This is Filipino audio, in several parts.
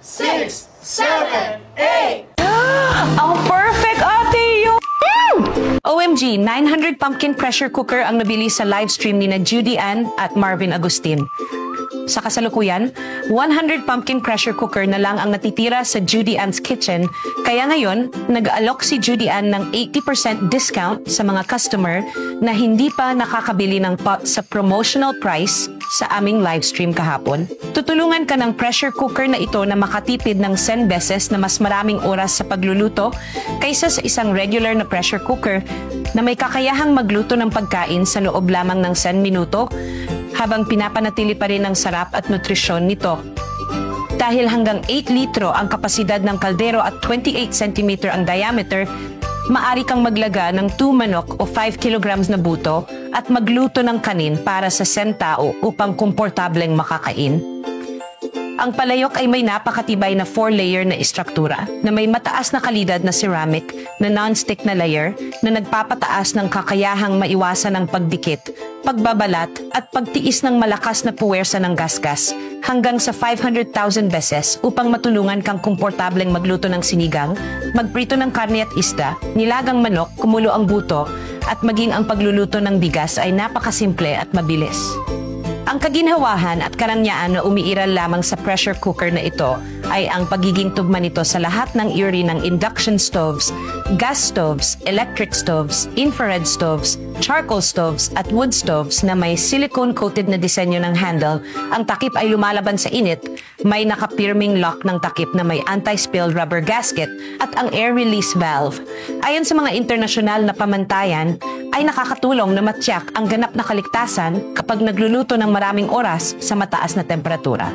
6, 7, 8! Ang perfect, ate, yun! OMG, 900 pumpkin pressure cooker ang nabili sa livestream ni na Judy Ann at Marvin Agustin. Sa kasalukuyan, 100 pumpkin pressure cooker na lang ang natitira sa Judy Ann's kitchen, kaya ngayon, nag-alok si Judy Ann ng 80% discount sa mga customer na hindi pa nakakabili ng pot sa promotional price sa aming livestream kahapon. Tutulungan ka ng pressure cooker na ito na makatipid ng 10 beses na mas maraming oras sa pagluluto kaysa sa isang regular na pressure cooker na may kakayahang magluto ng pagkain sa loob lamang ng 10 minuto habang pinapanatili pa rin ang sarap at nutrisyon nito. Dahil hanggang 8 litro ang kapasidad ng kaldero at 28 cm ang diameter, maari kang maglaga ng 2 manok o 5 kilograms na buto at magluto ng kanin para sa 10 tao upang komportableng makakain. Ang palayok ay may napakatibay na 4-layer na istruktura na may mataas na kalidad na ceramic na non-stick na layer na nagpapataas ng kakayahang maiwasan ang pagdikit, pagbabalat at pagtiis ng malakas na puwersa ng gasgas hanggang sa 500,000 beses upang matulungan kang komportableng magluto ng sinigang, magprito ng karne at isda, nilagang manok, kumulo ang buto at maging ang pagluluto ng bigas ay napakasimple at mabilis. Ang kaginhawahan at karangyaan na umiiral lamang sa pressure cooker na ito ay ang pagiging tugma nito sa lahat ng uri ng induction stoves, gas stoves, electric stoves, infrared stoves, charcoal stoves at wood stoves na may silicone-coated na disenyo ng handle. Ang takip ay lumalaban sa init, may nakapirming lock ng takip na may anti-spill rubber gasket at ang air release valve. Ayon sa mga internasyonal na pamantayan, ay nakakatulong na matyak ang ganap na kaligtasan kapag nagluluto ng maraming oras sa mataas na temperatura.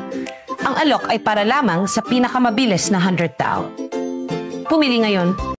Ang alok ay para lamang sa pinakamabilis na 100 tao. Pumili ngayon.